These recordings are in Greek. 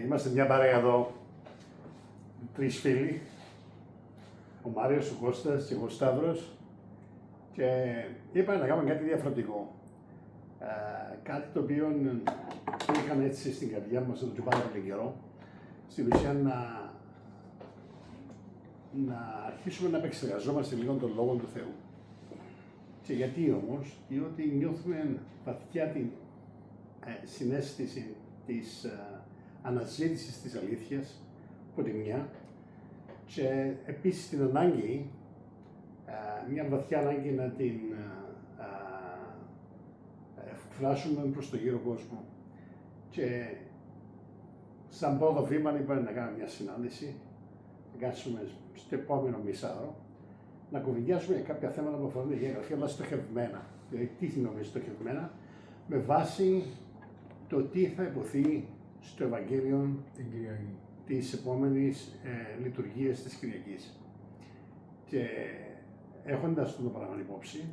Είμαστε μια παρέα εδώ, τρεις φίλοι, ο Μάριος, ο Κώστας και ο Σταύρος, και είπαμε να κάνουμε κάτι διαφορετικό. Κάτι το οποίο είχαμε έτσι στην καρδιά μας εδώ και πάρα πολύ καιρό, στην ουσία να αρχίσουμε να επεξεργαζόμαστε λίγο τον Λόγο του Θεού. Και γιατί όμως? Διότι νιώθουμε βαθιά την συναίσθηση της αναζήτησης της αλήθειας από τη μια, και επίσης την ανάγκη, μια βαθιά ανάγκη να την εκφράσουμε προς τον γύρο κόσμο. Και σαν πρώτο βήμα είπαμε να κάνουμε μια συνάντηση, να κάτσουμε στο επόμενο μισάωρο, να κουβεντιάσουμε για κάποια θέματα που αφορούν την γεωγραφία, αλλά στοχευμένα. Δηλαδή, τι σημαίνει στοχευμένα, με βάση το τι θα υποθεί στο Ευαγγέλιο της επόμενης λειτουργίας της Κυριακής. Και έχοντας το πράγμα υπόψη,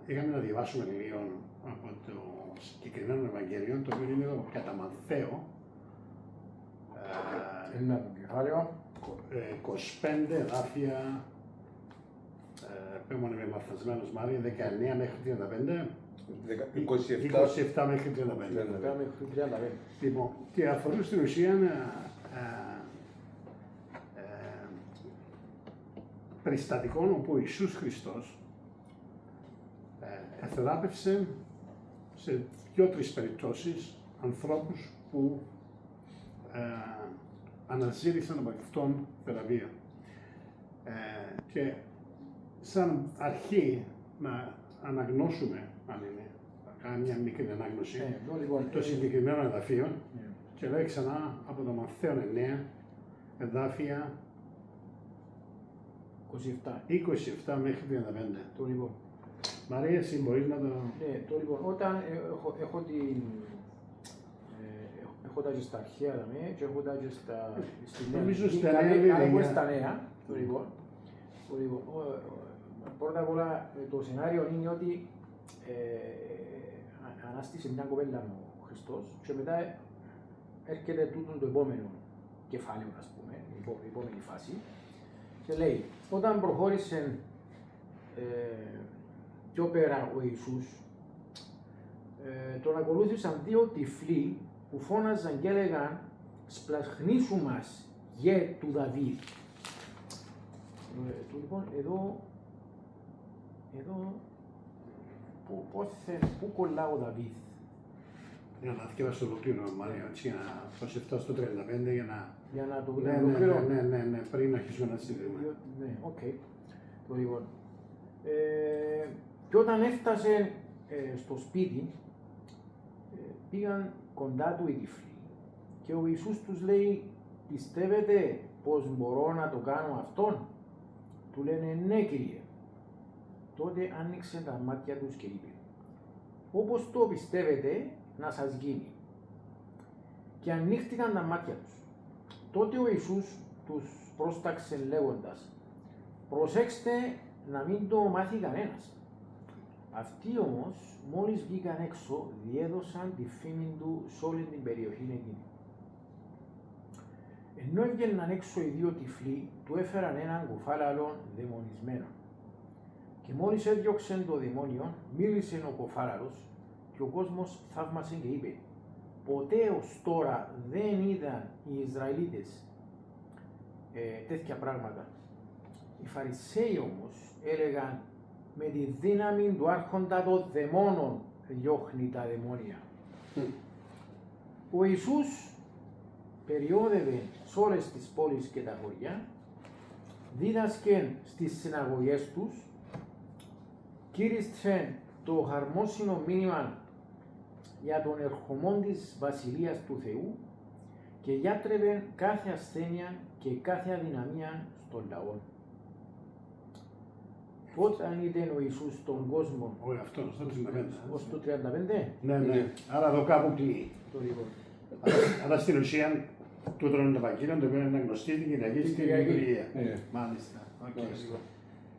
είχαμε να διαβάσουμε λίγο από το συγκεκριμένο Ευαγγέλιο, το οποίο είναι το κατά Μαθαίο, ένα κεφάλαιο, 25 εδάφια, πέμονε με μαθασμένος Μάρια, 19 μέχρι 35, 27 μέχρι 35. Λοιπόν, και αφορούν στην ουσία περιστατικών όπου ο Ιησούς Χριστός εθεράπευσε σε 2-3 περιπτώσεις ανθρώπους που αναζήτησαν από αυτόν θεραπεία. Και σαν αρχή να αναγνώσουμε, αν είναι, να κάνουμε μια μικρή ανάγνωση, το συγκεκριμένο εδαφείο, και λέει ξανά από το Μαθαίο 9, εδάφια 27 μέχρι 35. Το λοιπόν. Μαρία, εσύ μπορείς να το... Ναι, το λοιπόν, όταν έχω την... έχω τα και στα αρχαία και έχω τα και στη νέα. Νομίζω στα νέα. Στα νέα, το λοιπόν. Πρώτα απ' όλα, το σενάριο είναι ότι ανάστησε μια κοπέλα ο Χριστός και μετά έρχεται τούτο το επόμενο κεφάλαιο, ας πούμε, η επόμενη φάση, και λέει, όταν προχώρησε πιο πέρα ο Ιησούς, τον ακολούθησαν 2 τυφλοί που φώναζαν και έλεγαν «Σπλαχνίσου μας, γε του Δαβίδ». Λοιπόν, εδώ πού κολλά ο Δαβίδ? Για να θυκεύασαι το ολοκλήρω, Μαρία, έτσι, για να προσεφτώ στο 35 για να το ναι, πριν αρχίσουμε να συζητήσουμε. Ναι, οκ. Το λοιπόν. Και όταν έφτασε στο σπίτι, πήγαν κοντά του οι τυφλοί και ο Ιησούς τους λέει, πιστεύετε πως μπορώ να το κάνω αυτόν? Του λένε, ναι Κύριε. Τότε άνοιξε τα μάτια τους και είπε, όπως το πιστεύετε να σας γίνει. Και ανοίχτηκαν τα μάτια τους. Τότε ο Ιησούς τους πρόσταξε λέγοντας, προσέξτε να μην το μάθει κανένας. Αυτοί όμως, μόλις βγήκαν έξω, διέδωσαν τη φήμη του σε όλη την περιοχή εκείνη. Ενώ έβγαιναν έξω οι 2 τυφλοί, του έφεραν έναν κοφάλαλο δαιμονισμένο. Και μόλις έδιωξε το δαιμόνιο, μίλησε ο κοφάλαλος και ο κόσμος θαύμασε και είπε, ποτέ ως τώρα δεν είδαν οι Ισραηλίτες τέτοια πράγματα. Οι Φαρισαίοι όμως έλεγαν, με τη δύναμη του άρχοντα των δαιμόνων διώχνει τα δαιμόνια. Ο Ιησούς περιόδευε σε όλες τις πόλεις και τα χωριά, δίδασκε στις συναγωγές τους, κήρυξε το χαρμόσυνο μήνυμα για τον ερχομόν της Βασιλείας του Θεού και γιατρεύε κάθε ασθένεια και κάθε αδυναμία στον λαό. Όταν είδε ο Ιησούς τον κόσμο, Όχι, αυτό, στο 35. ως το 35, Ναι. Άρα εδώ κάπου κλείνει. το λοιπόν. Άρα στην ουσία, τούτο είναι το Ευαγγέλιο, το οποίο είναι γνωστή στην Κυριακή στην λειτουργία. Μάλιστα.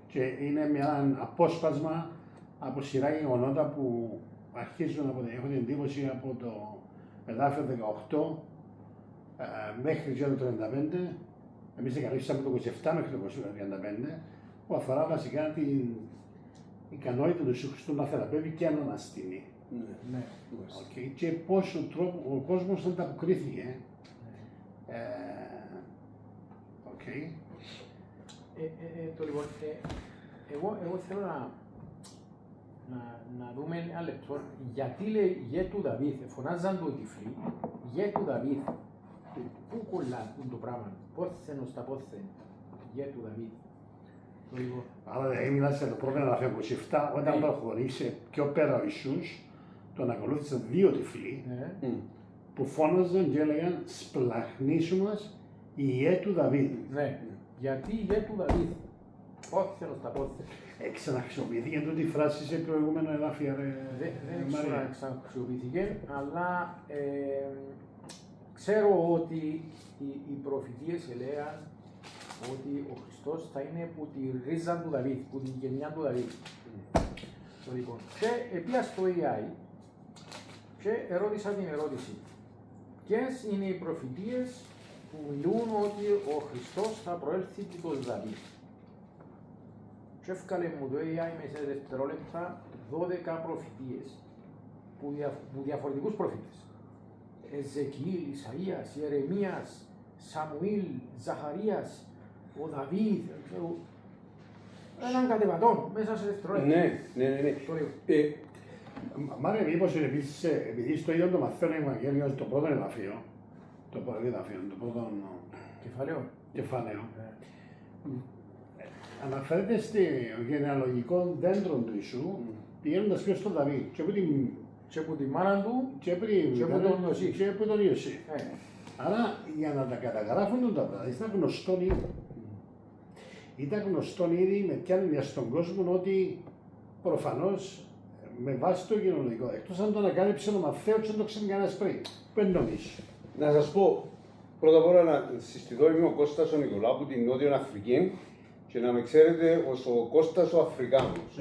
Και είναι ένα απόσπασμα από σειρά γεγονότα που αρχίζουν από έχω την εντύπωση από το εδάφιο 18 μέχρι και το 35, εμείς εγκαλύψαμε το 27 μέχρι το 35, που αφορά βασικά την ικανότητα του Ιησού Χριστού να θεραπεύει και να αναστηνεί. Ναι. Okay. Και πόσο τρόπο ο κόσμος ανταποκρίθηκε. Okay. Λοιπόν, εγώ θέλω να δούμε ένα λεπτό γιατί λέει γε του Δαβίδ, φωνάζαν το οι τυφλοί, γε του Δαβίδ. Πού κολλά το πράγμα, πόθεν ως τα πόθεν, γε του Δαβίδ. Άρα μιλάς για το πρώτο εδάφιο 27, όταν προχωρήσε πιο πέρα ο Ιησούς, τον ακολούθησαν δύο τυφλοί που φώναζαν και έλεγαν σπλαχνίσου μας η γε του Δαβίδ. Ναι, γιατί η γε του Δαβίδ, πόθεν ως τα πόθεν. Ξαναχρησιμοποιήθηκε τούτη η φράση σε προηγούμενο εδάφιο, Δεν ξαναχρησιμοποιήθηκε, αλλά ξέρω ότι οι προφητείες έλεγαν ότι ο Χριστός θα είναι που τη ρίζα του Δαβίδ, που την γενιά του Δαβίδ. Λοιπόν, και πήγα στο AI και ερώτησα την ερώτηση. Ποιες είναι οι προφητείες που μιλούν ότι ο Χριστός θα προέλθει από τον Δαβίδ. Και έφκαλε μου το AI μέσα σε δευτερόλεπτα 12 προφητείες που διαφορετικούς προφήτες. Εζεκιήλ, Ισαΐας, Ιερεμίας, Σαμουήλ, Ζαχαρίας, ο Δαβίδ, έναν κατεβατόν μέσα σε δευτερόλεπτα. Ναι. Μάρια, μήπως επίσης, επειδή στο ίδιο το μαθαίνω Ευαγγέλιο, το πρώτο εδάφιο, το πρώτο κεφάλαιο, αναφέρεται στο γενεαλογικό δέντρο του Ιησού, πηγαίνοντας πιο στον Δαβίδ. Και από τη μάνα του και από τον Ιωσήφ. Άρα για να τα καταγράφουν τα πράγματα ήταν γνωστό ήδη. Ήταν γνωστό ήδη με πιάνει στον κόσμο ότι προφανώς με βάση το γενεαλογικό, εκτός αν το ανακάλυψε ο Μαθαίος και δεν το ξέρει κανένας πριν. Πού νομίζεις. Να σας πω, πρώτα απ' όλα να συστηθώ, είμαι ο Κώστας ο Νικολάου από την Νότια Αφρική και να με ξέρετε ως ο Κώστας ο Αφρικάνος.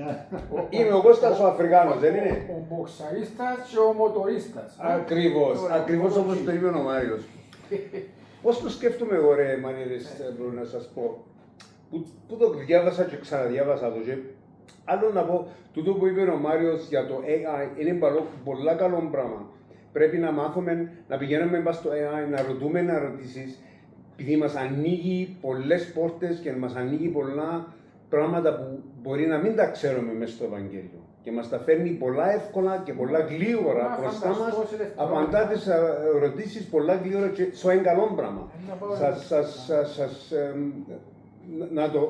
Είμαι ο Κώστας ο Αφρικάνος, δεν είναι. Ο μποξαρίστας και ο μοτορίστας. Ακριβώς όπως το είπε ο Μάριος. Πώς το σκέφτομαι εγώ ρε Μανίδες, να σας πω, που το διάβασα και ξαναδιάβασα το και άλλο να πω, τούτο που είπε ο Μάριος για το AI είναι πολλά καλό πράγμα. Πρέπει να μάθουμε, να πηγαίνουμε μπας στο AI, να ρωτούμε ερωτήσεις, επειδή μας ανοίγει πολλές πόρτες και μας ανοίγει πολλά πράγματα που μπορεί να μην τα ξέρουμε μέσα στο Ευαγγέλιο. Και μας τα φέρνει πολλά εύκολα και πολλά γλύωρα μπροστά μας, απαντά τις ερωτήσεις πολλά γλύωρα και στο είναι καλό πράγμα.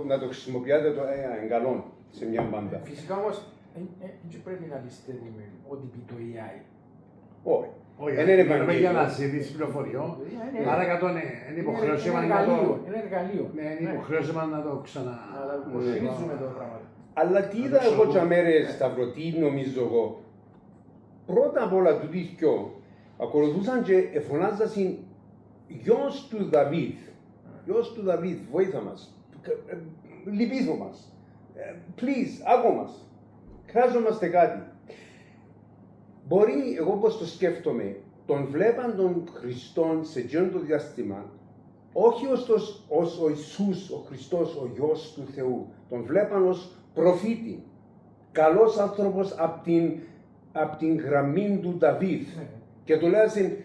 Να το χρησιμοποιάτε το AI, είναι καλό σε μια μπάντα. Φυσικά όμως, δεν πρέπει να πιστεύουμε ότι πει το AI. Όχι. Όχι, δεν είναι για να ζητήσει πληροφοριό. Άρα είναι υποχρέωση μας να το... Είναι εργαλείο. Ναι, είναι υποχρέωση μας να το υποστηρίζουμε το πράγμα. Αλλά τι είδα εγώ και μέρες, Σταύρο, τι νομίζω εγώ. Πρώτα απ' όλα του δίσκιο, ακολουθούσαν και φωνάζασαν γιος του Δαβίδ. Γιος του Δαβίδ, βοήθα μας. Λυπήθω μας. Please, άκου μας. Χρειάζομαστε κάτι. Μπορεί, εγώ πώς το σκέφτομαι, τον βλέπαν τον Χριστόν σε εκείνο το διάστημα, όχι ως ο Ιησούς, ο Χριστός, ο Υιός του Θεού, τον βλέπαν ως προφήτη, καλός άνθρωπος από την γραμμή του Δαβίδ. Και του λέγασαν,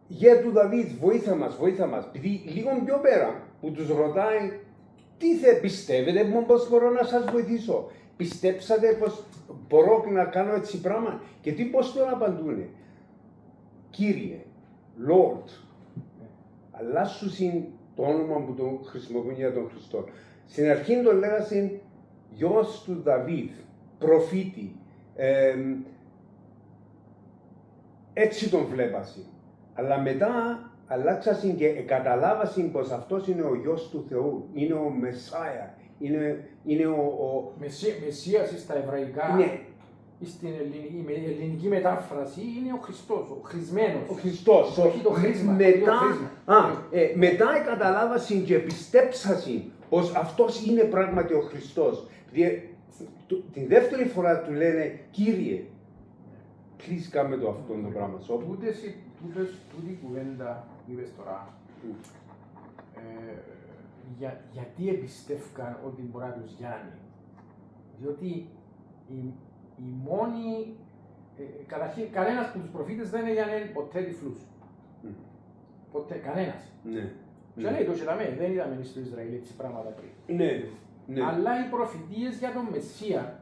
γε του Δαβίδ, βοήθα μας, βοήθα μας. Επειδή λίγο πιο πέρα που τους ρωτάει, τι πιστεύετε, πώς μπορώ να σας βοηθήσω. Πιστέψατε πως μπορώ να κάνω έτσι πράγμα και τι πώς τον απαντούνε. Κύριε, Lord, αλλάσουσιν το όνομα που τον χρησιμοποιούν για τον Χριστό. Στην αρχή τον λέγασαν γιος του Δαβίδ, προφήτη. Έτσι τον βλέπασαν. Αλλά μετά αλλάξασαν και καταλάβασαν πως αυτός είναι ο γιος του Θεού, είναι ο Μεσάια. Είναι ο Μεσσίας στα εβραϊκά, ναι. Στην ελληνική μετάφραση είναι ο Χριστός, ο χρησμένος. Ο Χριστός. Όχι το χρήσμα. Μετά καταλάβασαν και πιστέψασαν πως αυτός είναι πράγματι ο Χριστός. Την δεύτερη φορά του λένε, Κύριε, please κάμε το αυτό το πράγμα. τούτη κουβέντα είπες τώρα, γιατί εμπιστεύκαν ότι μπορεί να τους γιάνει. Διότι οι μόνοι, καταρχήν κανένας από τους προφήτες δεν έγινε ποτέ τυφλούς. Ποτέ, κανένας. Ναι. Και λέει το και δεν είδαμε στο Ισραήλ έτσι πράγματα πριν. Ναι. Ναι. Αλλά οι προφητείες για τον Μεσσία,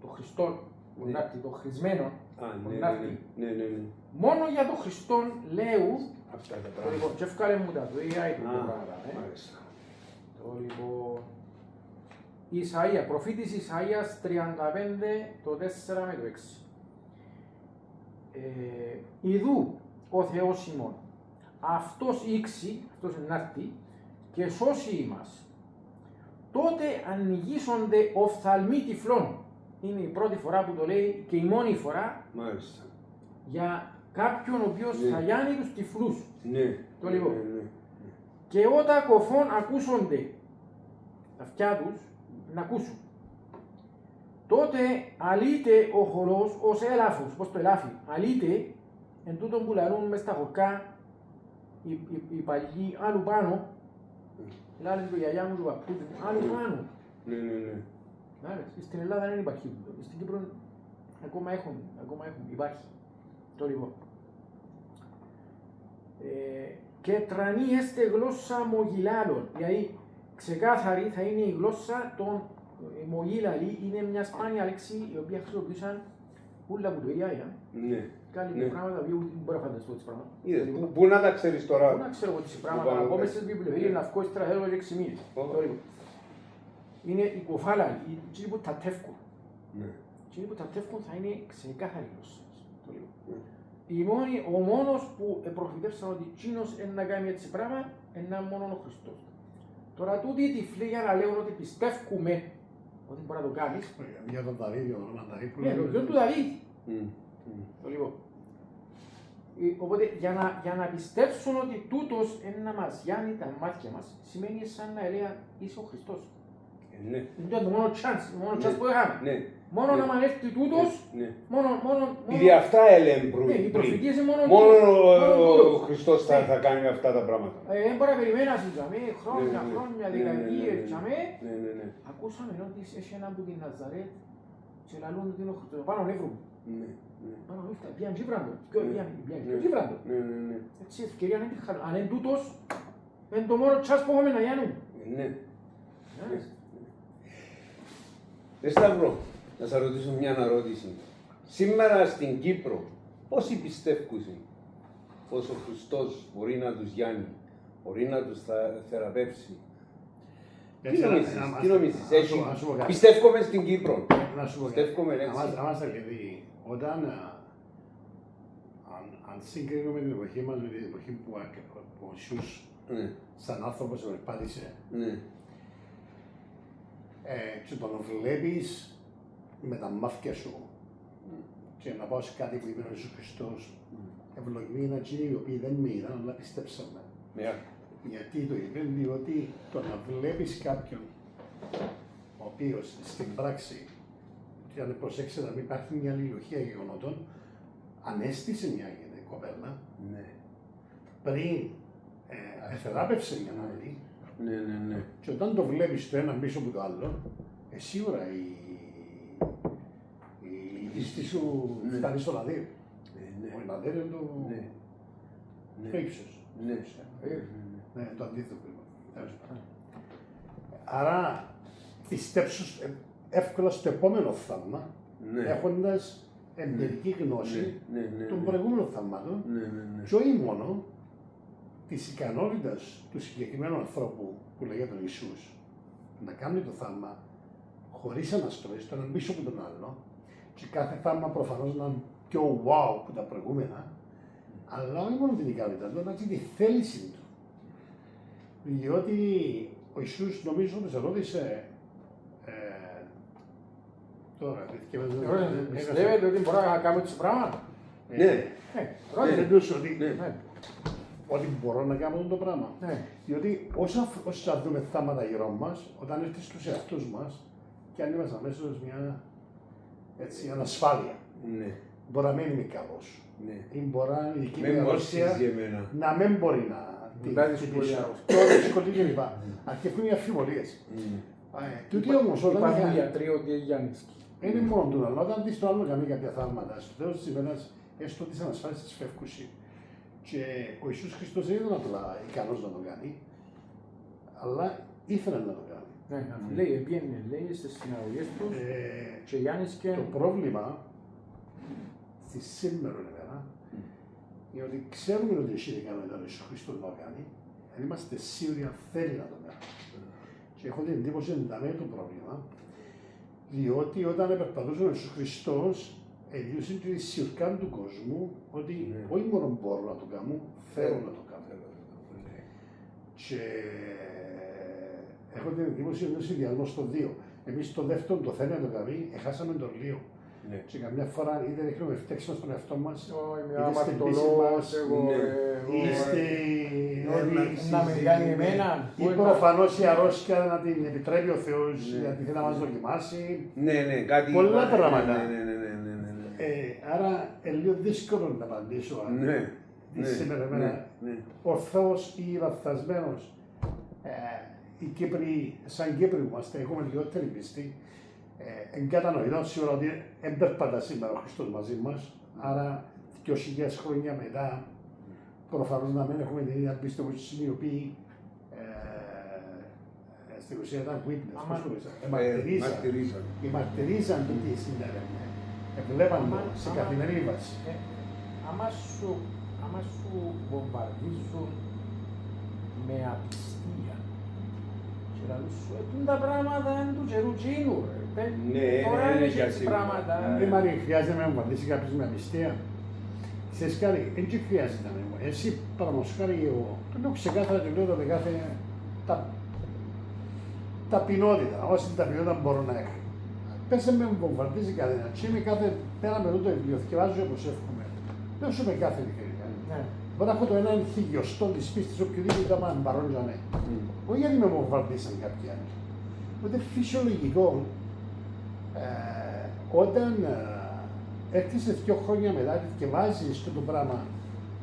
τον Χριστό, τον Νάρτη, τον Χρυσμένο, τον Νάρτη, μόνο για τον Χριστό λέουν Αυτά τα το πράγματα. λοιπόν, και ευκάλε μου τα δουλειά ή τα πράγματα. Μάλιστα. Το λοιπόν, Ισαΐα, προφήτης Ισαΐας 35, το 4 με το 6. Ιδού ο Θεός ημών, αυτός ήξει, αυτός είναι νάρτη, και σώσει ημάς. Τότε ανοιγήσονται οφθαλμοί τυφλών. Είναι η πρώτη φορά που το λέει και η μόνη φορά Μάλιστα. για κάποιον ο οποίος Ναι. θα γιάνει τους τυφλούς. Ναι. Το λοιπόν. Ναι. Και όταν κοφών ακούσονται τα αυτιά τους να ακούσουν. Τότε αλείται ο χορός ως έλαφος, πώς το ελάφι. Αλείται εν τούτον που λαρούν μες στα χορκά οι παλιοί άλλου πάνω. Λάλε του γιαγιά μου, του παππού μου, άλλου πάνω. Ναι. Στην Ελλάδα δεν υπάρχει τούτο. Στην Κύπρο ακόμα έχουν, υπάρχει. Το λοιπόν. Και τρανή έστε γλώσσα μογιλάλων. Δηλαδή ξεκάθαρη θα είναι η γλώσσα των μογίλαλοι. Είναι μια σπάνια λέξη η οποία χρησιμοποιούσαν όλα από το Ιάια. Ναι. Κάνει Ναι. πράγματα που δεν μπορώ να φανταστώ τις πράγματα. Είδες, πού να τα ξέρεις τώρα. Πού να ξέρω εγώ τις πράγματα, πάνω να πω πες. μες στις βιβλιοθήκες να βγω ύστερα θέλω και 6 μήνες. Ω. Το λοιπόν. Είναι οι κοφάλαλοι, εκείνοι που τα τεύκουν. Ναι. Εκείνοι που τα τεύκουν θα είναι ξεκάθαρη γλώσσα. Το λοιπόν. Ναι. Ο μόνος που προφητεύσαν ότι εκείνος είναι να κάνει έτσι πράγμα είναι μόνο ο Χριστός. Τώρα τούτοι οι τυφλοί για να λέγουν ότι πιστεύουμε ότι μπορεί να το κάνεις, Για τον Δαβίδ, για τον όνομα Δαβίδ που ναι, το γιο του Δαβίδ. Το λοιπόν. Οπότε για να πιστέψουν ότι τούτος είναι να μας γιάνει τα μάτια μας, σημαίνει σαν να έλεγα είσαι ο Χριστός. Ναι. Είναι το μόνο chance, το μόνο chance που είχαμε. Ναι. Μόνο Ναι. να μ' έρθει τούτος, Ναι. μόνο. Ήδη αυτά έλεγαν Ναι, οι προφητείες είναι μόνο Μόνο τούτος. ο Χριστός Ναι. θα κάνει αυτά τα πράγματα. Δεν μπορεί να περιμένει τζαμέ, χρόνια, Ναι. δεκαετίες, τζαμέ. Ναι. Ακούσαμε ότι έχει έναν που την Ναζαρέτ και λαλούν ότι είναι ο Χριστός. Πάνω νεύρο μου. Ναι. Πάνω ήρθα, πιάνε Τζίβραντο. Ποιο Ναι. πιάνε, Ναι. Τζίβραντο. Ναι. Έτσι ευκαιρία να την χαλούν. Αν είναι τούτος, είναι το μόνο τσάς που έχουμε να γιάνουμε. Ναι. Σταύρο, να σας ρωτήσω μια ερώτηση. Σήμερα στην Κύπρο, πόσοι πιστεύουν πως ο Χριστός μπορεί να τους γιάνει, μπορεί να τους θεραπεύσει. Τι νομίζεις, πιστεύουμε στην Κύπρο. Να σου πω Πιστεύουμε κάτι. έτσι. Αμάσα δηλαδή, όταν αν συγκρίνουμε την εποχή μας με την εποχή που ο Ιησούς Ναι, σαν άνθρωπος περπάτησε ναι, και τον βλέπεις με τα μάτια σου και να πάω σε κάτι που είπε ο Ιησούς Χριστός, ευλογημένοι είναι εκείνοι οι οποίοι δεν με είδαν αλλά πιστέψαμε. ναι, Γιατί το είπε, διότι το να βλέπεις κάποιον ο οποίος στην πράξη, και αν προσέξετε να μην υπάρχει μια αλληλουχία γεγονότων, ανέστησε μια κοπέλα ναι, πριν εθεράπευσε μια άλλη, ναι. και όταν το βλέπεις το ένα πίσω από το άλλο, σίγουρα η πίστη σου Ναι. φτάνει στο λαδί. Ναι, Ο λαδί είναι ναι, το ύψος. ναι. Ναι, το αντίθετο πράγμα. Τέλος πάντων. Άρα πιστέψου εύκολα στο επόμενο θαύμα, Ναι. έχοντας εμπειρική γνώση Ναι. των προηγούμενων θαυμάτων Ναι. και όχι μόνο της ικανότητας του συγκεκριμένου ανθρώπου που λέγεται τον Ιησούς να κάνει το θαύμα χωρίς αναστροφή, το έναν πίσω από τον άλλο, και κάθε θαύμα προφανώς να είναι πιο wow από τα προηγούμενα, αλλά όχι μόνο την ικανότητα του, αλλά και τη θέληση του. Διότι ο Ιησούς νομίζω ότι σε ρώτησε τώρα, Πιστεύετε ότι μπορώ να κάνω έτσι πράγμα. Ναι. Ρώτησε. δεν τους ότι, Ναι. ότι μπορώ να κάνω αυτό το πράγμα. Ναι. Διότι όσο θα δούμε θάματα γύρω μας, όταν έρθει στους εαυτούς μας, και αν είμαστε αμέσως μια έτσι, ανασφάλεια. Ναι. μπορεί να μην είμαι καλός. Ναι. Ή μπορεί η δική Με μου αρρώστια μορφίζει εμένα. να μην μπορεί να την Μετά τη χτυπήσω. σχολεία. Τώρα δυσκολεί και λοιπά. Αρχίζουν οι αμφιβολίες. Τούτοι όμως όταν Υπάρχουν είχαν... γιατροί ότι είναι Γιάννησκι. Είναι μόνο του άλλο. Όταν δεις το άλλο κάνει κάποια θαύματα, στο τέλος της ημέρας, έστω της ανασφάλισης της φεύκουση. Και ο Ιησούς Χριστός δεν ήταν απλά ικανός να το κάνει, αλλά ήθελε να το κάνει. Ναι, αφού λέει, πήγαινε, λέει, στις συναγωγές τους και Γιάννησκι. Το πρόβλημα στη σήμερα ημέρα είναι ότι ξέρουμε ότι έχει ικανότητα ο Ιησούς Χριστός να το κάνει, δεν είμαστε σίγουροι αν θέλει να το κάνει. Και έχω την εντύπωση ότι είναι το πρόβλημα, διότι όταν περπατούσε ο Ιησούς Χριστός, ελίωσε τη σιουρκά του κόσμου ότι όχι μόνο μπορώ να το κάνω, θέλω να το κάνω. Και έχω την εντύπωση ότι είναι ο συνδυασμός των δύο. Εμείς το δεύτερο το θέλει να το κάνει, έχασαμε τον λίγο. Και καμιά φορά είτε ρίχνουμε φταίξιμο στον εαυτό μας, είτε στην πίστη μας, είστε να με κάνει εμένα. ή προφανώς η αρρώστια να την επιτρέπει ο Θεός γιατί θέλει να μας δοκιμάσει. Ναι, ναι, κάτι. Πολλά πράγματα. Ναι. Άρα είναι λίγο δύσκολο να απαντήσω Ναι. σήμερα εμένα ορθός ή λαθασμένος. Οι Κύπροι, σαν Κύπροι που είμαστε, έχουμε λιγότερη πίστη. Εγκατανοητό σίγουρα ότι δεν περπατά σήμερα ο Χριστός μαζί μας, άρα 2.000 χρόνια μετά προφανώς να μην έχουμε την ίδια πίστη όπως οι οποίοι στην ουσία ήταν witness, πώς το μαρτυρίζαν. Μαρτυρίζαν το τι συνέβαινε. Βλέπαν το σε καθημερινή βάση. Άμα σου βομβαρδίζουν με απιστία και να σου έτουν τα πράγματα είναι του καιρού τσίνου, τώρα είναι και έτσι πράγματα. Μα χρειάζεται να βομβαρδίσει κάποιος με απιστία. Ξέρεις κάτι, δεν χρειάζεται να μου. Εσύ παραδείγματος χάρη εγώ, το λέω ξεκάθαρα και λέω το με κάθε ταπεινότητα, όση ταπεινότητα μπορώ να έχω. Πες με βομβαρδίζει κανένα και είμαι κάθε πέρα με το βιβλίο, θυκευάζω όπως εύχομαι. Δεν σου με κάθε ειλικρινά. Μπορεί να έχω το έναν χιλιοστό της πίστης οποιοδήποτε άμα παρόν ναι. Όχι γιατί με βομβαρδίσαν κάποιοι άλλοι. Οπότε φυσιολογικό, όταν έρχεσαι 2 χρόνια μετά και θυκευάζεις αυτό το πράγμα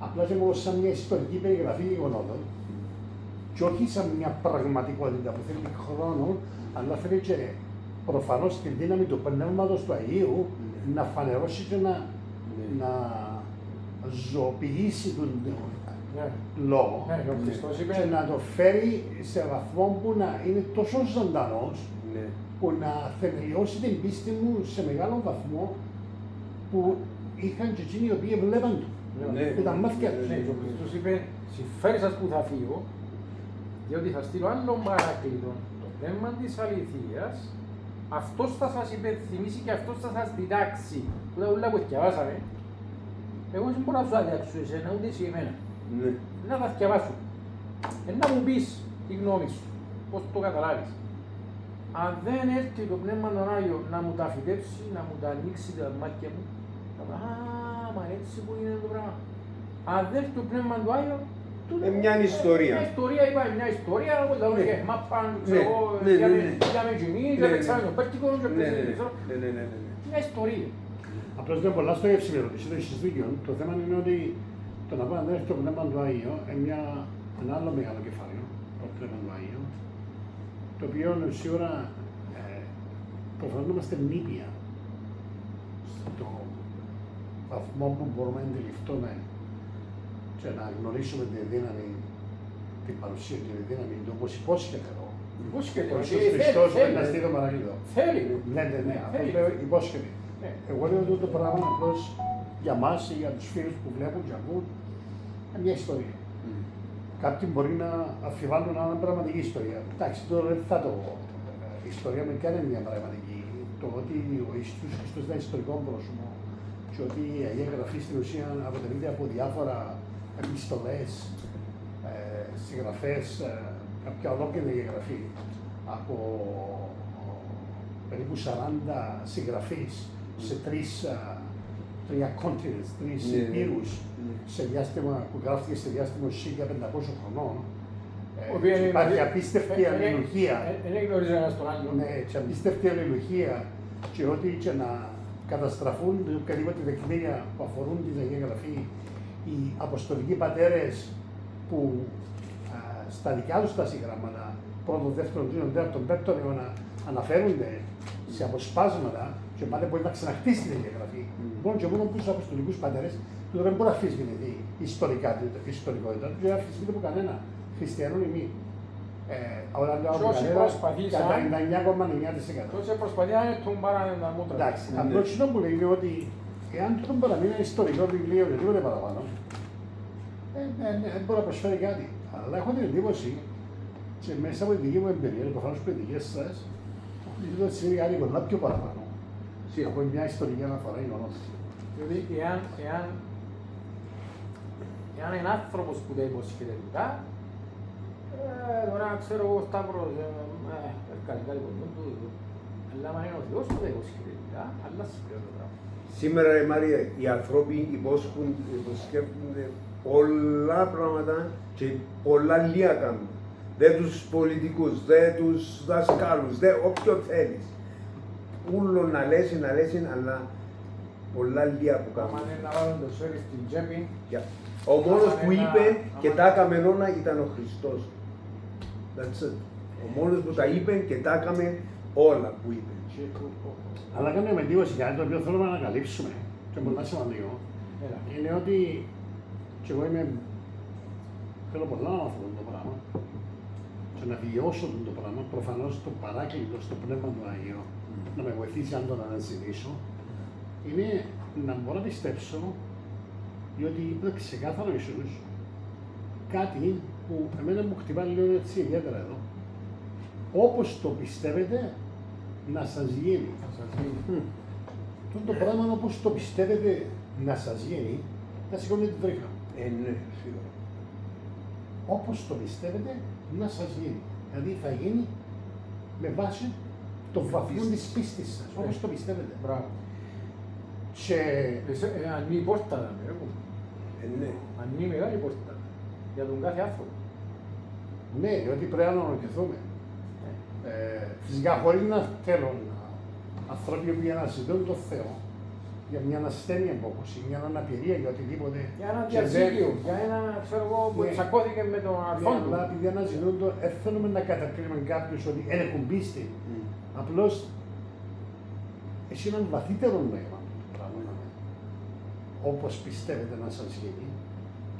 απλά και μόνο σαν μια ιστορική περιγραφή γεγονότων και όχι σαν μια πραγματικότητα που θέλει χρόνο, αλλά θέλει και προφανώς τη δύναμη του Πνεύματος του Αγίου να φανερώσει και να ζωοποιήσει τον λόγο και να το φέρει σε βαθμό που να είναι τόσο ζωντανός που να θεμελιώσει την πίστη μου σε μεγάλο βαθμό που είχαν και εκείνοι οι οποίοι βλέπαν του. Που τα μάτια τους. Ο Χριστός είπε, συμφέρει σας που θα φύγω, διότι θα στείλω άλλον παράκλητο, το πνεύμα της αληθείας, αυτός θα σας υπενθυμίσει και αυτός θα σας διδάξει. Που τα ούλα που διαβάσαμε, εγώ δεν μπορώ να σου αδειάξω εσένα, ούτε εσύ εμένα. Να τα διαβάσω. Να μου πεις τη γνώμη σου, πώς το καταλάβεις. Αν δεν έρθει το πνεύμα των Άγιο να μου τα φυτέψει, να μου τα ανοίξει τα μάτια μου, θα πω, μα έτσι που είναι το πράγμα. Αν δεν έρθει το πνεύμα του Άγιο, μια ιστορία. Μια ιστορία, είπα, μια ιστορία, όπως τα λόγια, μα πάνε, ξέρω εγώ, πήγαμε και εμείς, παίξαμε το πέρτικο, και μια ιστορία. Απλώς είναι πολλά στο εύσημη ερώτηση, το έχεις δίκιο. Το θέμα είναι ότι το να πάει να έρθει το πνεύμα του Άγιο είναι ένα άλλο μεγάλο κεφάλαιο, το πνεύμα του Άγιο, το οποίο σίγουρα προφανώς είμαστε νήπια στο βαθμό που μπορούμε να αντιληφθούμε και να γνωρίσουμε τη δύναμη, την παρουσία και τη δύναμη του όπως υπόσχεται εδώ. Υπόσχεται, ο Ιησούς Χριστός να στείλει το Παράκλητο. Θέλει. Ναι, αυτό λέω υπόσχεται. Εγώ λέω ότι το πράγμα απλώς για μας ή για τους φίλους που βλέπουν και ακούν είναι μια ιστορία. Κάποιοι μπορεί να αμφιβάλλουν αν είναι πραγματική ιστορία. Εντάξει, τώρα δεν θα το πω. Η ιστορία με κάνει μια πραγματική. Το ότι ο Ιησούς Χριστός ήταν ιστορικό πρόσωπο και ότι η Αγία Γραφή στην ουσία αποτελείται από διάφορα επιστολές, συγγραφές, κάποια ολόκληρη Αγία Γραφή από περίπου 40 συγγραφείς σε τρία continents, 3 υπήρους, σε διάστημα που γράφτηκε σε διάστημα 1500 χρονών. Υπάρχει απίστευτη αλληλουχία. Δεν γνωρίζει ένας τον άλλο. Ναι, και απίστευτη αλληλουχία και ό,τι και να καταστραφούν οποιαδήποτε τεκμήρια που αφορούν την Αγία Γραφή, οι αποστολικοί πατέρες που στα δικιά τους τα συγγράμματα, πρώτον, δεύτερον, τρίτον, τέταρτον, πέμπτον αιώνα, αναφέρονται σε αποσπάσματα και πάλι μπορεί να ξαναχτίσει την Αγία Γραφή. Μόνο και μόνο που τους αποστολικούς πατέρες, του δεν μπορεί να αφισβητηθεί η ιστορικότητα του, δεν αφισβητείται από κανένα χριστιανό ή μη. Όταν λέω από κανένα, κατά 99,9%. Τόσο προσπαθεί να είναι τον παράνε τα μούτρα. Εντάξει, απλώς αυτό που λέει είναι ότι εάν το παραμείνει ένα ιστορικό βιβλίο και τίποτε παραπάνω, δεν μπορεί να προσφέρει κάτι. Αλλά έχω την εντύπωση και μέσα από τη δική μου εμπειρία, προφανώς που οι δικές σας, ότι σημαίνει κάτι πολλά πιο παραπάνω. Από μια ιστορική αναφορά είναι όλος. Δηλαδή, εάν είναι άνθρωπος που τα υποσχέται τούτα, τώρα ξέρω εγώ Σταύρος, κάτι κοντό του, αλλά αν είναι ο Θεός που τα υποσχέται τούτα, αλλά σπίρω το πράγμα. Σήμερα, ρε Μαρία, οι άνθρωποι υποσχέονται πολλά πράγματα και πολλά λία κάνουν. Δεν τους πολιτικούς, δεν τους δασκάλους, δεν όποιον θέλεις. Ούλο να λέσει, αλλά πολλά λία που κάνουν. Αν είναι να βάλουν το σέρι στην τσέπη, Ο μόνος που είπε και τα έκαμε όλα ήταν ο Χριστός. That's it. Ο μόνος που τα είπε και τα έκαμε όλα που είπε. Αλλά κάνω με εντύπωση κάτι το οποίο θέλουμε να ανακαλύψουμε και πολλά σημαντικό. Είναι ότι και εγώ θέλω πολλά να μάθω το πράγμα και να βιώσω το πράγμα, προφανώς το παράκλητο στο Πνεύμα του Αγίου, να με βοηθήσει αν τον αναζητήσω, είναι να μπορώ να πιστέψω διότι είπε ξεκάθαρο ο Ιησούς κάτι που εμένα μου χτυπάει λίγο έτσι ιδιαίτερα εδώ. Όπως το πιστεύετε, να σας γίνει. Το πράγμα όπως το πιστεύετε να σας γίνει, θα σηκώνει την τρίχα. Ναι, σίγουρα. Όπως το πιστεύετε, να σας γίνει. Δηλαδή θα γίνει με βάση το βαθμό της πίστης σας, όπως το πιστεύετε. Μπράβο. Και... Ανοίγει η πόρτα, Ναι. ανοίγει μεγάλη πόρτα για τον κάθε άνθρωπο. Ναι, διότι πρέπει να ανακαιθούμε. Φυσικά χωρίς να θέλω άνθρωποι που αναζητούν τον Θεό για μια ασθένεια όπως μια αναπηρία για οτιδήποτε. Για ένα διαζύγιο, για ένα ξέρω εγώ που τσακώθηκε με τον αρφόν του. Αλλά επειδή αναζητούν το, θέλουμε να κατακρίνουμε κάποιους ότι δεν έχουν πίστη. Απλώς έχει έναν βαθύτερο νόημα το πράγμα. Όπως πιστεύετε να σας γίνει.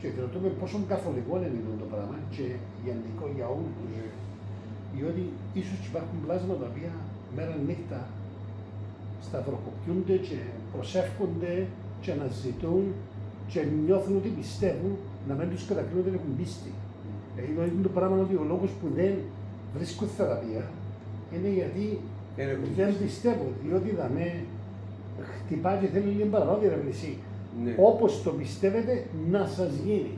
Και ρωτούμε πόσο καθολικό είναι το πράγμα και γενικό για όλους. Διότι ίσως υπάρχουν πλάσματα τα οποία μέρα νύχτα σταυροκοπιούνται και προσεύχονται και αναζητούν και νιώθουν ότι πιστεύουν να μην τους κατακρίνουν ότι έχουν πίστη. Είναι το πράγμα ότι ο λόγος που δεν βρίσκουν θεραπεία είναι γιατί δεν πιστεύουν, διότι με χτυπάει και θέλει λίγο παραπάνω διερευνησή. Ναι. Όπως το πιστεύετε να σας γίνει.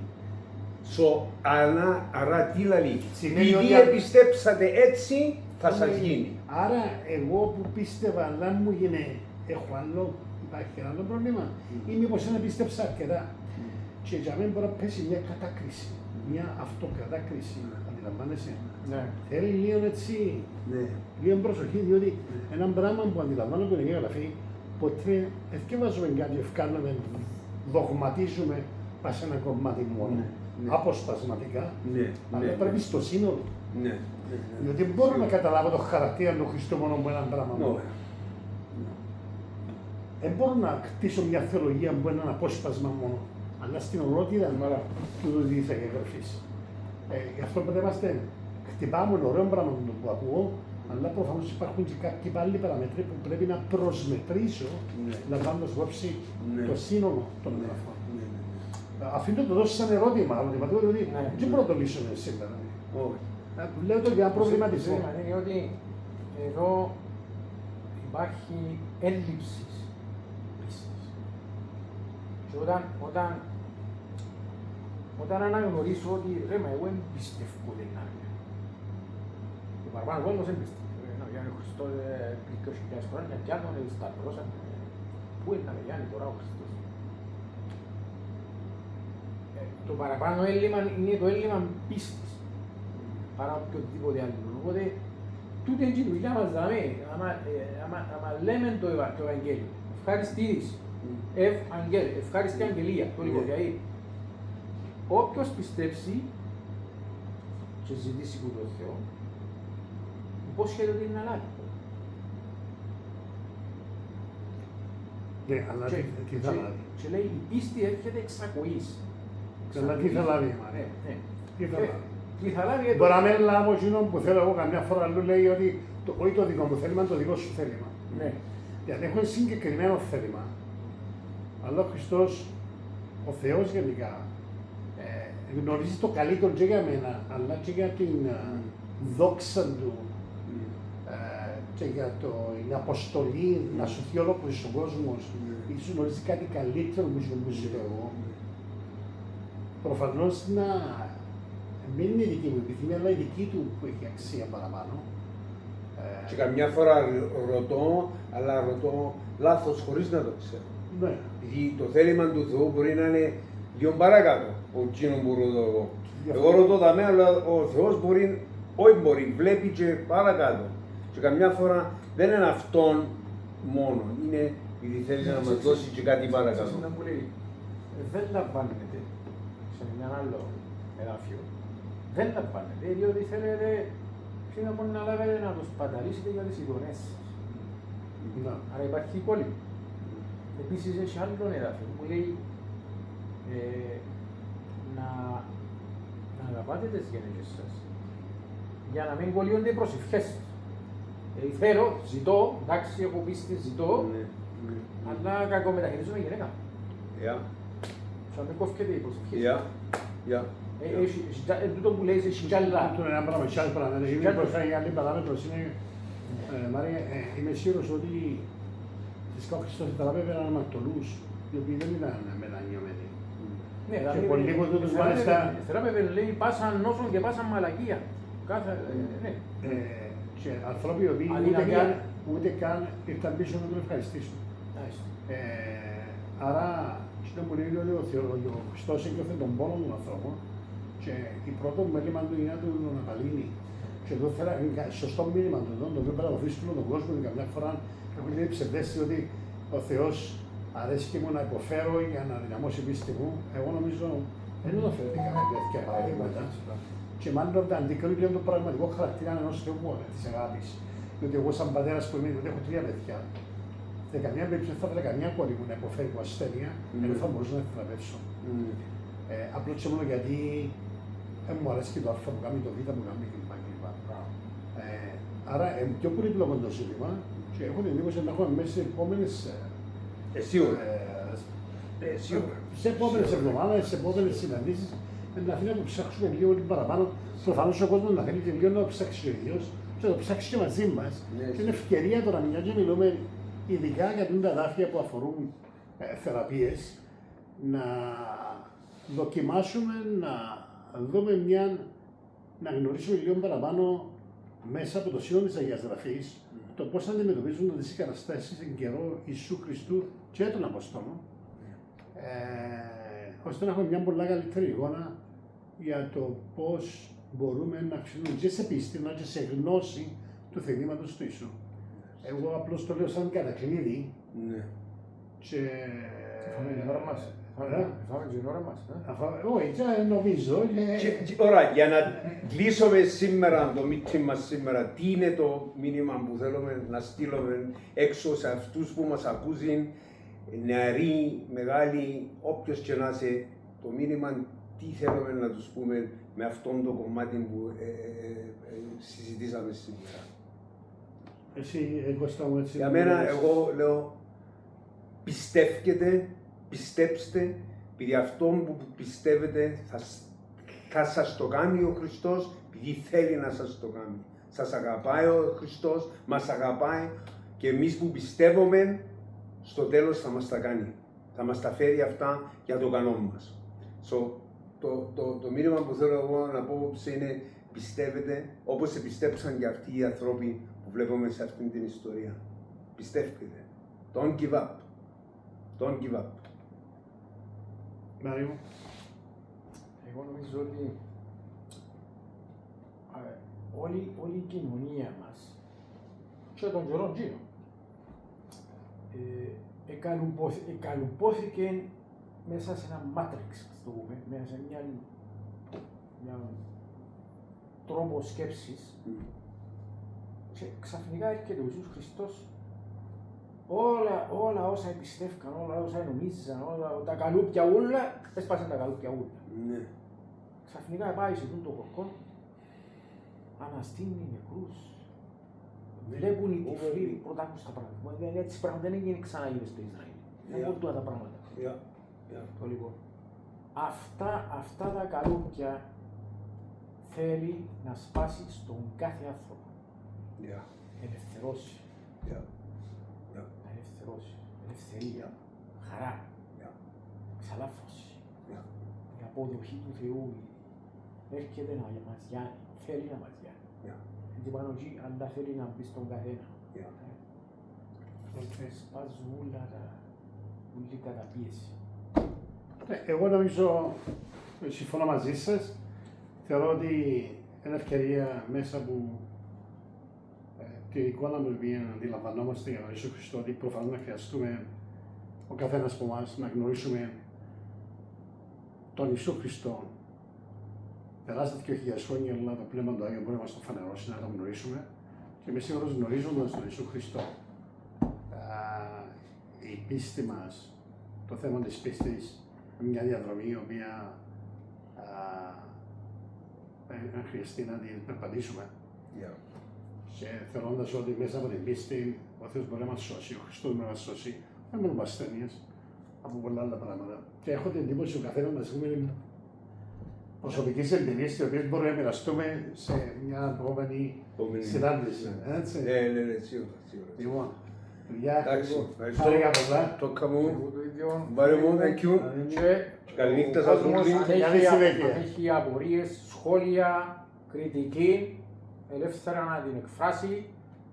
Άρα τι λέει, επειδή πιστέψατε έτσι θα σας γίνει. Άρα εγώ που πίστευα αλλά μου γίνει, έχω άλλο, υπάρχει άλλο πρόβλημα ή μήπως δεν πίστεψα αρκετά. Και για μένα μπορεί να πέσει μια κατάκριση, μια αυτοκατάκριση, αντιλαμβάνεσαι. Ναι. Θέλει λίγο έτσι, λίγο προσοχή, διότι ένα πράγμα που αντιλαμβάνω που είναι γραφή, ποτέ ευκαιράζουμε κάτι, ευκάλουμε, δογματίζουμε πας σε ένα κομμάτι μόνο, αποσπασματικά, αλλά πρέπει στο σύνολο. Διότι δεν μπορώ να καταλάβω το χαρακτήρα του Χριστού μόνο από ένα πράγμα μόνο. Δεν μπορώ να κτίσω μια θεολογία που είναι ένα απόσπασμα μόνο, αλλά στην ολότητα του της Αγίας Γραφής. Γι' αυτό πρέπει να χτυπάμε ωραίο πράγμα που ακούω, αλλά προφανώς υπάρχουν και κάποιοι πάλι παραμετροί που πρέπει να προσμετρήσω, λαμβάνοντας υπόψη το σύνολο των γραφών. Αφήνω το δώσω σαν ερώτημα, ότι δεν μπορώ να το λύσουμε σήμερα. Λέω το για ένα προβληματισμό. Είναι ότι εδώ υπάρχει έλλειψη πίστης. Και όταν αναγνωρίσω ότι ρε μα εγώ δεν πιστεύω δεν είναι άδεια. Το παραπάνω κόσμος δεν πιστεύω. Ο Χριστός πριν 2.000 χρόνια και αν τον σταυρώσαν, πού είναι να με γιάνει τώρα ο Χριστός. Το παραπάνω έλλειμμα είναι το έλλειμμα πίστης. Παρά οποιοδήποτε άλλο. Οπότε, τούτη είναι η δουλειά μας, άμα λέμε το Ευαγγέλιο, ευχάριστη είδηση. Ευχάριστη αγγελία, το Λιγοδιαή. Όποιος πιστέψει και ζητήσει που το Θεό, υπόσχεται ότι είναι αλλάζει. Ναι, αλλά τι θα λάβει. Και λέει η πίστη έρχεται εξ ακοής. Αλλά τι θα λάβει, Μαρία. Τι θα λάβει. Τι θα λάβει. Μπορεί να μην λάβω εκείνο που θέλω εγώ καμιά φορά, αλλού λέει ότι όχι το δικό μου θέλημα, είναι το δικό σου θέλημα. Ναι. Γιατί έχω συγκεκριμένο θέλημα. Αλλά ο Χριστός, ο Θεός γενικά, γνωρίζει το καλύτερο και για μένα, αλλά και για την δόξα του και για την αποστολή να σωθεί ολόκληρος ο κόσμος. Ίσως γνωρίζει κάτι καλύτερο που ζητώ εγώ. Προφανώς να μην είναι η δική μου επιθυμία, αλλά η δική του που έχει αξία παραπάνω. Και καμιά φορά ρωτώ λάθος χωρίς να το ξέρω. Ναι. Γιατί το θέλημα του Θεού μπορεί να είναι λίγο παρακάτω από εκείνο που ρωτώ εγώ. Εγώ ρωτώ τα μένα, αλλά ο Θεός μπορεί, βλέπει και παρακάτω. Και καμιά φορά δεν είναι αυτόν μόνο, είναι επειδή θέλει να μας δώσει και κάτι παρακάτω. Δεν λαμβάνεται σε ένα άλλο εδάφιο. Δεν λαμβάνεται, διότι θέλετε να λάβετε να το σπαταλίσετε για τις εικονές σας. Άρα υπάρχει υπόλοιπο. Επίσης έχει άλλο εδάφιο που λέει να αγαπάτε τις γενναίες σας για να μην κολλείονται οι προσευχές σας. Θέλω, ζητώ, εντάξει, έχω πίστη, ζητώ, αλλά κακομεταχειρίζομαι γυναίκα. Θα μην κόφκεται η προσευχή. Τούτο που λέει σε σιγκάλα. Αυτό είναι ένα πράγμα, σε άλλο πράγμα. Η άλλη παράμετρος είναι, Μαρία, είμαι σίγουρος ότι φυσικά ο Χριστός θεραπεύει έναν αμαρτωλούς, οι οποίοι δεν ήταν μετανιωμένοι. Και πολύ λίγο τούτος μάλιστα... Θεράπευε, λέει, πάσαν νόσον και πάσαν μαλακία. Και ανθρώποι οι οποίοι ούτε καν ήρθαν πίσω να τον ευχαριστήσουν. Άρα, αυτό μου λέει ότι ο Χριστός ένιωθε τον πόνο των ανθρώπων και η πρώτο μέλημα του είναι να τον απαλύνει. Και εδώ θέλω σωστό μήνυμα του εδώ, το οποίο πρέπει να αφήσουμε τον κόσμο και καμιά φορά έχουν την ψευδέστηση ότι ο Θεός αρέσει μου να υποφέρω για να δυναμώσει η πίστη μου. Εγώ νομίζω δεν είναι διαφορετικά τέτοια παραδείγματα. Και μάλλον τα αντικρίνουν το πραγματικό χαρακτήρα ενός Θεού της αγάπης. Διότι εγώ, σαν πατέρας που είμαι, έχω 3 παιδιά. Σε καμία περίπτωση δεν θα ήθελα καμιά κόρη μου να υποφέρει από ασθένεια, ενώ θα μπορούσα να τη θεραπεύσω. Απλώς και μόνο γιατί δεν μου αρέσει και το Α που κάνει, το Β που κάνει κλπ. Άρα, πιο πολύπλοκο το ζήτημα και έχω την εντύπωση να έχουμε μέσα σε επόμενες. Σε επόμενες εβδομάδες, σε επόμενες συναντήσεις, να θέλει να το ψάξουμε λίγο παραπάνω. Προφανώς ο κόσμος να θέλει και λίγο να το ψάξει ο ίδιος και να το ψάξει και μαζί μας. Και είναι ευκαιρία τώρα, μια και μιλούμε ειδικά για τα δάφια που αφορούν θεραπείες, να δοκιμάσουμε να δούμε να γνωρίσουμε λίγο παραπάνω μέσα από το σύνολο της Αγίας Γραφής το πώς αντιμετωπίζουν τις καταστάσεις εν καιρό Ιησού Χριστού και των Αποστόλων, ώστε να έχουμε μια πολλά καλύτερη εικόνα για το πώς μπορούμε να αξιολογούμε και σε πίστη, αλλά και σε γνώση του θελήματος του Ιησού. Εγώ απλώς το λέω σαν κατακλείδη. Και... Φάμε την ώρα μας. Φάμε την ώρα μας. Όχι, νομίζω. Ωραία, για να κλείσουμε σήμερα το meeting μας σήμερα, τι είναι το μήνυμα που θέλουμε να στείλουμε έξω σε αυτούς που μας ακούσουν, νεαροί, μεγάλοι, όποιος και να είσαι, το μήνυμα τι θέλουμε να τους πούμε με αυτόν το κομμάτι που συζητήσαμε σήμερα. Για μένα, εγώ λέω, πιστέψτε, επειδή αυτό που πιστεύετε θα σας το κάνει ο Χριστός, επειδή θέλει να σας το κάνει. Σας αγαπάει ο Χριστός, μας αγαπάει και εμείς που πιστεύουμε, στο τέλος θα μας τα κάνει. Θα μας τα φέρει αυτά για το καλό μας. Το μήνυμα που θέλω εγώ να πω είναι πιστεύετε, όπως επιστέψαν και αυτοί οι άνθρωποι που βλέπουμε σε αυτήν την ιστορία. Πιστεύετε. Don't give up. Don't give up. Μάριο. Εγώ νομίζω ότι όλη η κοινωνία μας και των καιρών γύρω εκαλουπώθηκε μέσα σε ένα μάτριξ, το πούμε, μέσα σε μια τρόπο σκέψης και ξαφνικά έρχεται ο Ιησούς Χριστός, όλα όσα εμπιστεύκαν, όλα όσα νομίζαν, όλα τα καλούπια ούλα, έσπασαν τα καλούπια ούλα. Ναι. Ξαφνικά πάει σε τούτο χορκό, αναστήνει νεκρούς, βλέπουν οι τυφλοί, πρώτα άκουσα τα πράγματα. Έτσι πράγματα δεν έγινε ξαναγίνει στο Ισραήλ. Δεν μπορούν τα πράγματα. Το λοιπόν. Αυτά τα καλούπια θέλει να σπάσει στον κάθε άνθρωπο. Ελευθερώσει. Ελευθερώσει. Ελευθερία. Χαρά. Ξαλάφωση. Η αποδοχή του Θεού έρχεται να μας γιάνει. Θέλει να μας γιάνει. Και πάνω εκεί, αν τα θέλει να μπει στον καθένα. Σπάζουν όλα όλη καταπίεση. Εγώ νομίζω, συμφωνώ μαζί σας, θεωρώ ότι είναι ευκαιρία μέσα από την εικόνα που αντιλαμβανόμαστε για τον Ιησού Χριστό, ότι προφανώς να χρειαστούμε ο καθένας από εμάς να γνωρίσουμε τον Ιησού Χριστό. Περάσατε 2.000 χρόνια, αλλά το Πνεύμα του Άγιου μπορεί να μας το φανερώσει, να το γνωρίσουμε. Και είμαι σίγουρος, γνωρίζοντας τον Ιησού Χριστό, η πίστη μας, το θέμα της πίστης, μια διαδρομή η οποία αν χρειαστεί να την περπατήσουμε. Και θεωρώντας ότι μέσα από την πίστη ο Θεός μπορεί να μας σώσει, ο Χριστός μπορεί να μας σώσει, δεν μόνο από ασθένειες, από πολλά άλλα πράγματα. Και έχω την εντύπωση ο καθένας μας έχουμε προσωπικές εμπειρίες, τις οποίες μπορούμε να μοιραστούμε σε μια επόμενη συνάντηση. Έτσι. Ναι, σίγουρα. Λοιπόν, παιδιά, Εντάξει, χάρηκα πολλά. Το καμού, Το ίδιο. Μάριο μου, thank you. Καληνύχτα σας όλοι. Αν έχει απορίες, σχόλια, κριτική, ελεύθερα να την εκφράσει.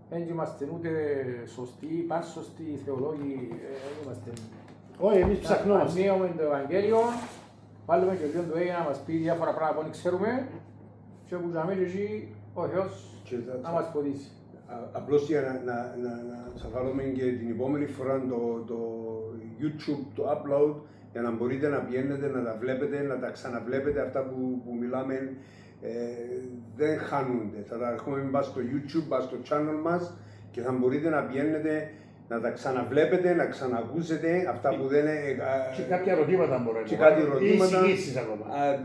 Δεν είμαστε ούτε σωστοί, πανσωστοί θεολόγοι, δεν είμαστε. Όχι, εμείς ψαχνόμαστε. Ανίωμε το Ευαγγέλιο, βάλουμε και λίγο το Άγιο να μας πει διάφορα πράγματα που δεν ξέρουμε και που ζαμε και εκεί ο Θεός να μας ποτίσει. Απλώς για να σας βάλουμε και την επόμενη φορά το YouTube, το upload, για να μπορείτε να πηγαίνετε, να τα βλέπετε, να τα ξαναβλέπετε αυτά που μιλάμε, δεν χάνονται. Θα τα έχουμε πάει στο YouTube, πάει στο channel μας και θα μπορείτε να πηγαίνετε, να τα ξαναβλέπετε, να ξανακούσετε αυτά που δεν είναι. Και κάποια ερωτήματα μπορεί να Και κάτι ή ερωτήματα. εισηγήσεις ακόμα.